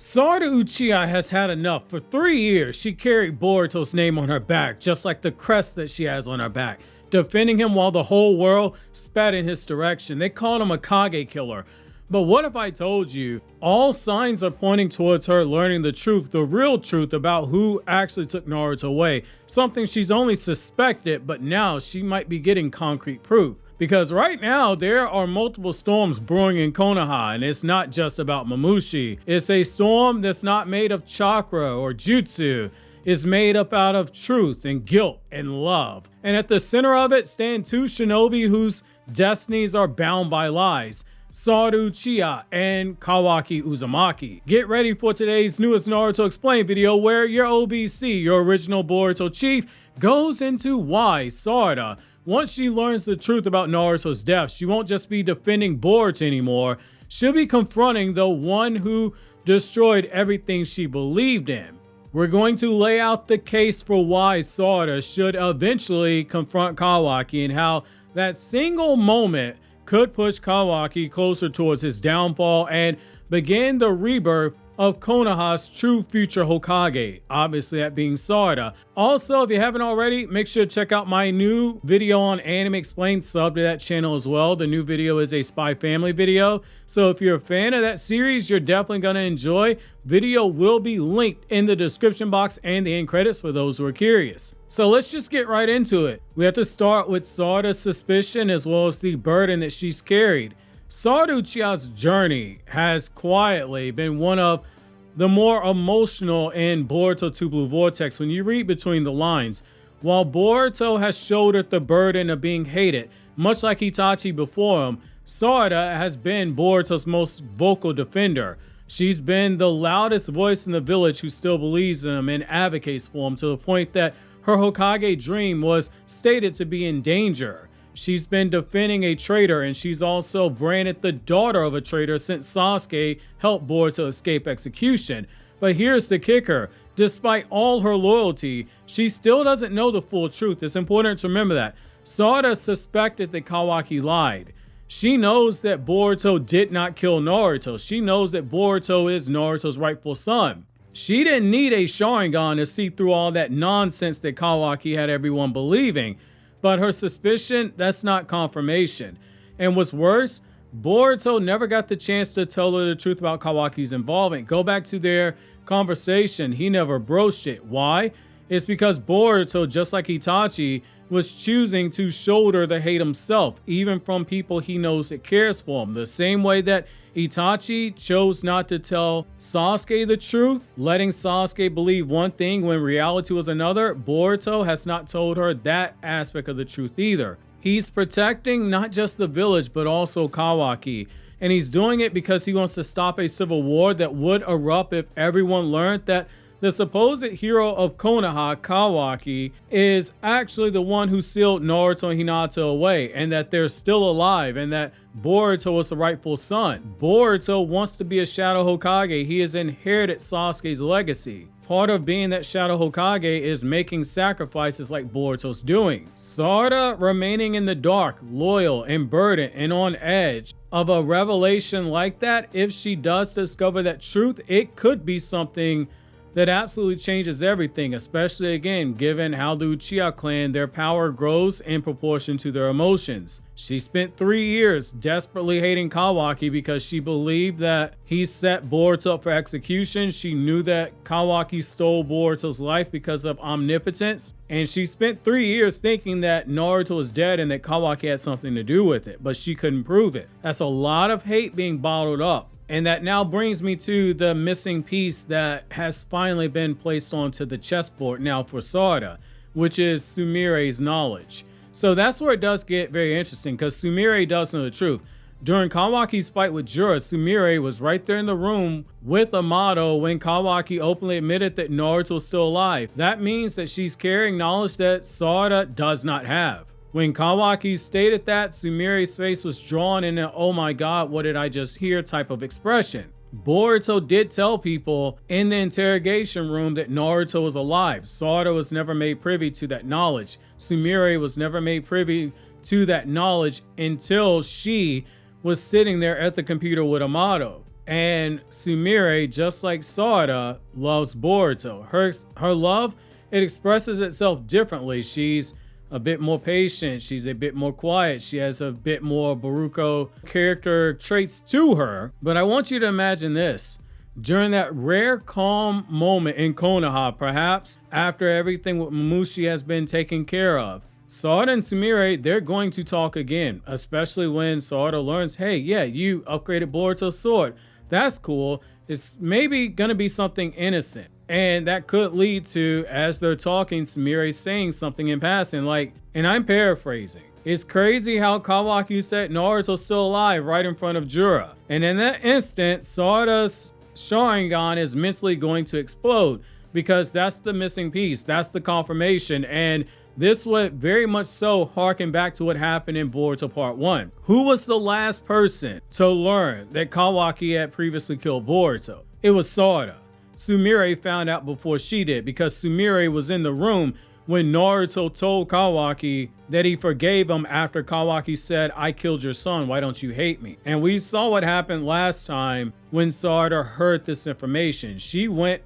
Sarada Uchiha has had enough. For 3 years, she carried Boruto's name on her back, just like the crest that she has on her back, defending him while the whole world spat in his direction. They called him a Kage killer. But what if I told you all signs are pointing towards her learning the truth, the real truth about who actually took Naruto away, something she's only suspected, but now she might be getting concrete proof. Because right now, there are multiple storms brewing in Konoha, and it's not just about Mamushi. It's a storm that's not made of chakra or jutsu. It's made up out of truth and guilt and love. And at the center of it stand two shinobi whose destinies are bound by lies. Sarada Uchiha and Kawaki Uzumaki. Get ready for today's newest Naruto Explained video where your OBC, your original Boruto chief, goes into why Sarada, once she learns the truth about Naruto's death, she won't just be defending Boruto anymore, she'll be confronting the one who destroyed everything she believed in. We're going to lay out the case for why Sarada should eventually confront Kawaki and how that single moment could push Kawaki closer towards his downfall and begin the rebirth of Konoha's true future Hokage, obviously that being Sarada. Also, if you haven't already, make sure to check out my new video on Anime Explained, sub to that channel as well. The new video is a Spy Family video, so if you're a fan of that series, you're definitely going to enjoy. Video will be linked in the description box and the end credits for those who are curious. So let's just get right into it. We have to start with Sarada's suspicion as well as the burden that she's carried. Sarada Uchiha's journey has quietly been one of the more emotional in Boruto 2 Blue Vortex when you read between the lines. While Boruto has shouldered the burden of being hated, much like Itachi before him, Sarada has been Boruto's most vocal defender. She's been the loudest voice in the village who still believes in him and advocates for him to the point that her Hokage dream was stated to be in danger. She's been defending a traitor, and she's also branded the daughter of a traitor since Sasuke helped Boruto escape execution. But here's the kicker. Despite all her loyalty, she still doesn't know the full truth. It's important to remember that. Sarada suspected that Kawaki lied. She knows that Boruto did not kill Naruto. She knows that Boruto is Naruto's rightful son. She didn't need a Sharingan to see through all that nonsense that Kawaki had everyone believing. But her suspicion, that's not confirmation. And what's worse, Boruto never got the chance to tell her the truth about Kawaki's involvement. Go back to their conversation, he never broached it. Why? It's because Boruto, just like Itachi, was choosing to shoulder the hate himself, even from people he knows that cares for him. The same way that Itachi chose not to tell Sasuke the truth, letting Sasuke believe one thing when reality was another, Boruto has not told her that aspect of the truth either. He's protecting not just the village, but also Kawaki. And he's doing it because he wants to stop a civil war that would erupt if everyone learned that the supposed hero of Konoha, Kawaki, is actually the one who sealed Naruto and Hinata away, and that they're still alive, and that Boruto is the rightful son. Boruto wants to be a Shadow Hokage. He has inherited Sasuke's legacy. Part of being that Shadow Hokage is making sacrifices like Boruto's doing. Sarada remaining in the dark, loyal and burdened and on edge of a revelation like that, if she does discover that truth, it could be something that absolutely changes everything, especially again, given how the Uchiha clan, their power grows in proportion to their emotions. She spent 3 years desperately hating Kawaki because she believed that he set Boruto up for execution. She knew that Kawaki stole Boruto's life because of omnipotence. And she spent 3 years thinking that Naruto was dead and that Kawaki had something to do with it, but she couldn't prove it. That's a lot of hate being bottled up. And that now brings me to the missing piece that has finally been placed onto the chessboard now for Sarada, which is Sumire's knowledge. So that's where it does get very interesting, because Sumire does know the truth. During Kawaki's fight with Jura, Sumire was right there in the room with Amato when Kawaki openly admitted that Naruto was still alive. That means that she's carrying knowledge that Sarada does not have. When Kawaki stated that, Sumire's face was drawn in an "oh my god, what did I just hear" type of expression. Boruto did tell people in the interrogation room that Naruto was alive. Sarada was never made privy to that knowledge. Sumire was never made privy to that knowledge until she was sitting there at the computer with Amato. And Sumire, just like Sarada, loves Boruto. Her love, it expresses itself differently. She's a bit more patient. She's a bit more quiet. She has a bit more Boruto character traits to her. But I want you to imagine this. During that rare calm moment in Konoha, perhaps after everything with Mamushi has been taken care of, Sarada and Sumire, they're going to talk again, especially when Sarada learns, hey, yeah, you upgraded Boruto's sword. That's cool. It's maybe gonna be something innocent. And that could lead to, as they're talking, Sumire saying something in passing, like, and I'm paraphrasing, it's crazy how Kawaki said Naruto's still alive right in front of Jura. And in that instant, Sarada's Sharingan is mentally going to explode, because that's the missing piece. That's the confirmation. And this would very much so harken back to what happened in Boruto Part 1. Who was the last person to learn that Kawaki had previously killed Boruto? It was Sarada. Sumire found out before she did, because Sumire was in the room when Naruto told Kawaki that he forgave him after Kawaki said, I killed your son, why don't you hate me? And we saw what happened last time when Sarada heard this information. She went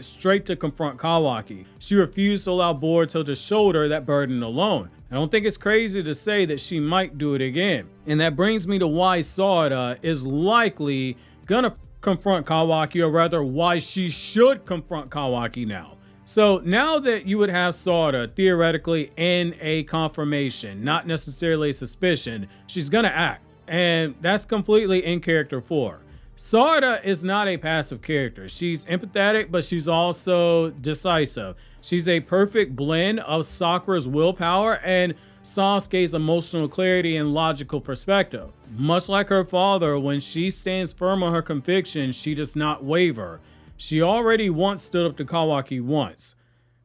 straight to confront Kawaki. She refused to allow Boruto to shoulder that burden alone. I don't think it's crazy to say that she might do it again. And that brings me to why Sarada is likely gonna confront Kawaki, or rather why she should confront Kawaki now. So now that you would have Sarada theoretically in a confirmation, not necessarily a suspicion, she's gonna act. And that's completely in character for her. Sarada is not a passive character. She's empathetic, but she's also decisive. She's a perfect blend of Sakura's willpower and Sasuke's emotional clarity and logical perspective. Much like her father, when she stands firm on her convictions, she does not waver. She already once stood up to Kawaki once,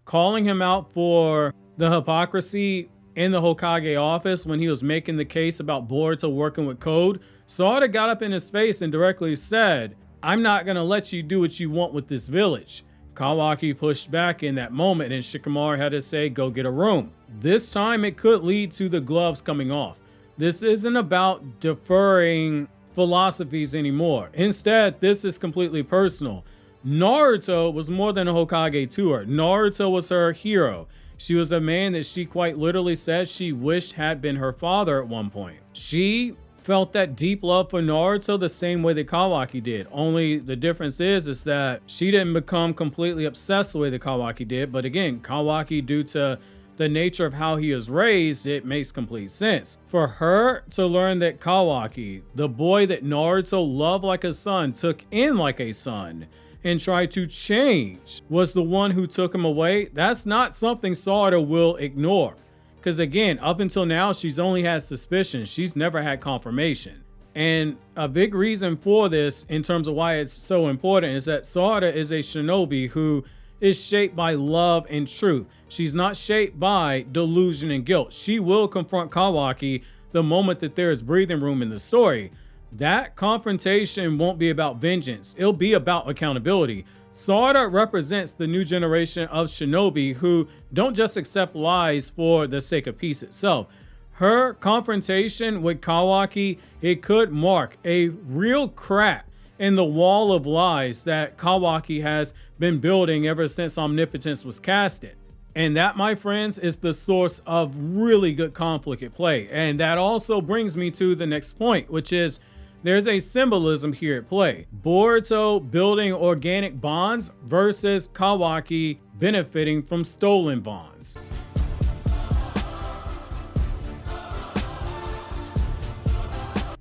calling him out for the hypocrisy in the Hokage office when he was making the case about Boruto working with Code. Sarada got up in his face and directly said, I'm not gonna let you do what you want with this village. Kawaki pushed back in that moment and Shikamaru had to say, go get a room. This time it could lead to the gloves coming off. This isn't about deferring philosophies anymore. Instead, this is completely personal. Naruto was more than a Hokage to her. Naruto was her hero. She was a man that she quite literally said she wished had been her father at one point. She felt that deep love for Naruto the same way that Kawaki did. Only the difference is that she didn't become completely obsessed the way that Kawaki did. But again, Kawaki, due to the nature of how he was raised, it makes complete sense. For her to learn that Kawaki, the boy that Naruto loved like a son, took in like a son, and tried to change, was the one who took him away, that's not something Sarada will ignore. Because again, up until now, she's only had suspicion. She's never had confirmation. And a big reason for this, in terms of why it's so important, is that Sarada is a shinobi who is shaped by love and truth. She's not shaped by delusion and guilt. She will confront Kawaki the moment that there is breathing room in the story. That confrontation won't be about vengeance. It'll be about accountability. Sarada represents the new generation of shinobi who don't just accept lies for the sake of peace itself. Her confrontation with Kawaki, it could mark a real crack in the wall of lies that Kawaki has been building ever since omnipotence was casted. And that, my friends, is the source of really good conflict at play. And that also brings me to the next point, which is there's a symbolism here at play. Boruto building organic bonds versus Kawaki benefiting from stolen bonds.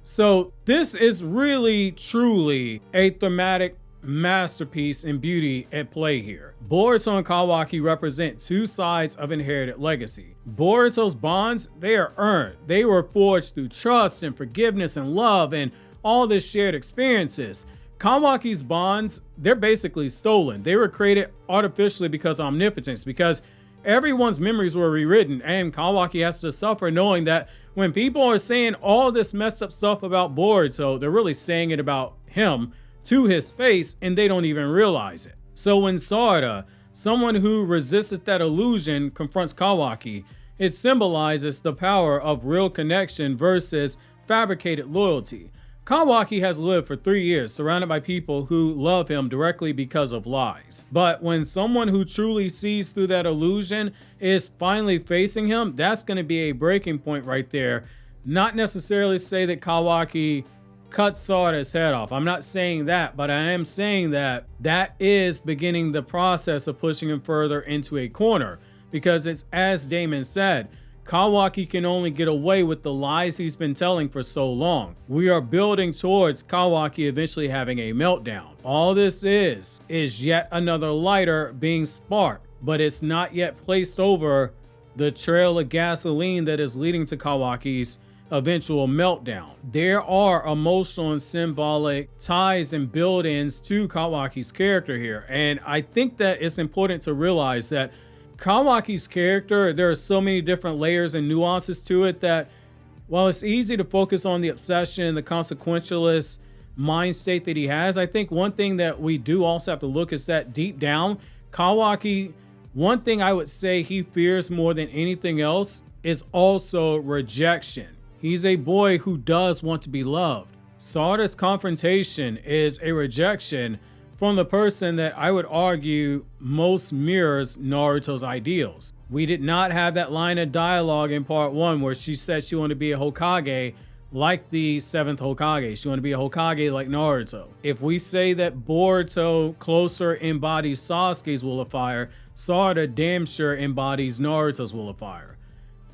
So this is really, truly a thematic masterpiece and beauty at play here. Boruto and Kawaki represent two sides of inherited legacy. Boruto's bonds, they are earned. They were forged through trust and forgiveness and love and all this shared experiences. Kawaki's bonds, they're basically stolen. They were created artificially because of omnipotence, because everyone's memories were rewritten, and Kawaki has to suffer knowing that when people are saying all this messed up stuff about Boruto, they're really saying it about him to his face, and they don't even realize it. So when Sarada, someone who resisted that illusion, confronts Kawaki, it symbolizes the power of real connection versus fabricated loyalty. Kawaki has lived for 3 years surrounded by people who love him directly because of lies. But when someone who truly sees through that illusion is finally facing him, that's going to be a breaking point right there. Not necessarily say that Kawaki cut Sarada's head off. I'm not saying that, but I am saying that that is beginning the process of pushing him further into a corner. Because it's as Damon said, Kawaki can only get away with the lies he's been telling for so long. We are building towards Kawaki eventually having a meltdown. All this is yet another lighter being sparked, but it's not yet placed over the trail of gasoline that is leading to Kawaki's eventual meltdown. There are emotional and symbolic ties and build-ins to Kawaki's character here, and I think that it's important to realize that Kawaki's character, there are so many different layers and nuances to it that while it's easy to focus on the obsession and the consequentialist mind state that he has, I think one thing that we do also have to look is that deep down, Kawaki, one thing I would say he fears more than anything else is also rejection. He's a boy who does want to be loved. Sarada's confrontation is a rejection from the person that I would argue most mirrors Naruto's ideals. We did not have that line of dialogue in part 1 where she said she wanted to be a Hokage like the 7th Hokage. She wanted to be a Hokage like Naruto. If we say that Boruto closer embodies Sasuke's will of fire, Sarada damn sure embodies Naruto's will of fire.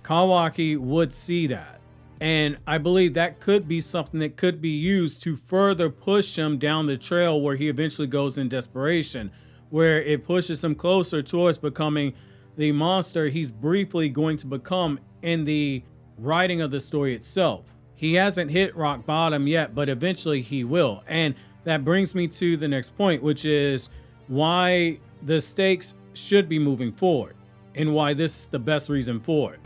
Kawaki would see that. And I believe that could be something that could be used to further push him down the trail where he eventually goes in desperation, where it pushes him closer towards becoming the monster he's briefly going to become in the writing of the story itself. He hasn't hit rock bottom yet, but eventually he will. And that brings me to the next point, which is why the stakes should be moving forward and why this is the best reason for it.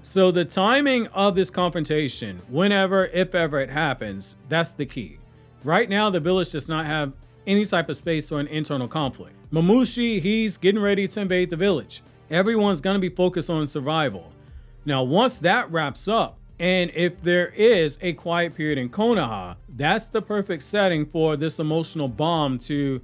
So the timing of this confrontation, whenever, if ever it happens, that's the key. Right now, the village does not have any type of space for an internal conflict. Mamushi, he's getting ready to invade the village. Everyone's going to be focused on survival. Now, once that wraps up, and if there is a quiet period in Konoha, that's the perfect setting for this emotional bomb to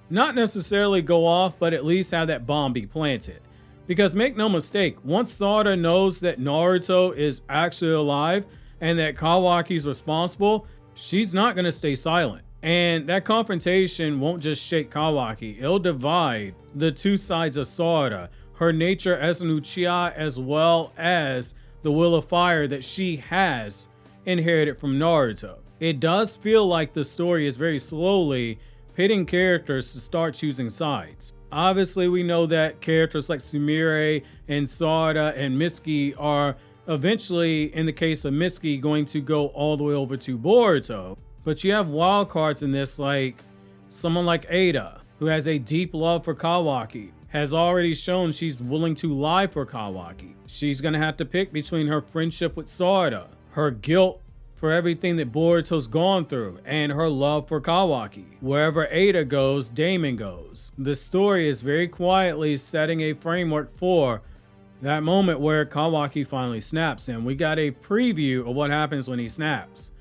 not necessarily go off, but at least have that bomb be planted. Because make no mistake, once Sarada knows that Naruto is actually alive and that Kawaki's responsible, she's not going to stay silent. And that confrontation won't just shake Kawaki, it'll divide the two sides of Sarada, her nature as an Uchiha as well as the will of fire that she has inherited from Naruto. It does feel like the story is very slowly pitting characters to start choosing sides. Obviously, we know that characters like Sumire and Sarada and Mitsuki are eventually, in the case of Mitsuki, going to go all the way over to Boruto. But you have wild cards in this, like someone like Ada, who has a deep love for Kawaki, has already shown she's willing to lie for Kawaki. She's going to have to pick between her friendship with Sarada, her guilt for everything that Boruto's gone through, and her love for Kawaki. Wherever Ada goes, Damon goes. The story is very quietly setting a framework for that moment where Kawaki finally snaps, and we got a preview of what happens when he snaps.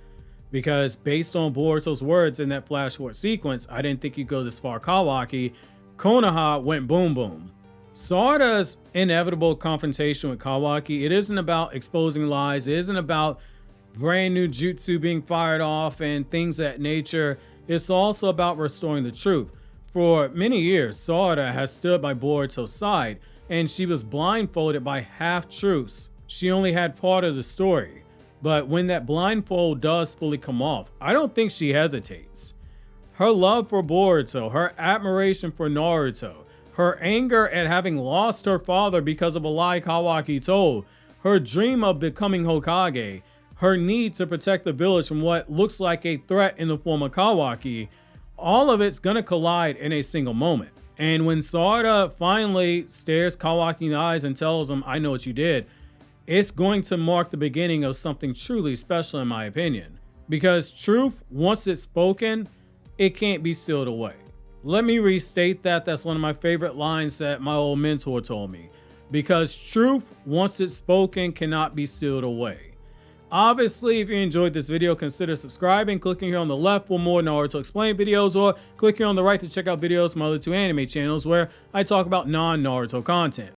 Because based on Boruto's words in that flash forward sequence, I didn't think you'd go this far Kawaki, Konoha went boom boom. Sarada's inevitable confrontation with Kawaki, it isn't about exposing lies, it isn't about brand new jutsu being fired off and things of that nature. It's also about restoring the truth. For many years, Sarada has stood by Boruto's side, and she was blindfolded by half-truths. She only had part of the story. But when that blindfold does fully come off, I don't think she hesitates. Her love for Boruto, her admiration for Naruto, her anger at having lost her father because of a lie Kawaki told, her dream of becoming Hokage, her need to protect the village from what looks like a threat in the form of Kawaki, all of it's gonna collide in a single moment. And when Sarada finally stares Kawaki in the eyes and tells him, "I know what you did," it's going to mark the beginning of something truly special in my opinion. Because truth, once it's spoken, it can't be sealed away. Let me restate that. That's one of my favorite lines that my old mentor told me. because truth, once it's spoken, cannot be sealed away. Obviously, if you enjoyed this video, consider subscribing, clicking here on the left for more Naruto Explained videos, or click here on the right to check out videos from my other two anime channels where I talk about non-Naruto content.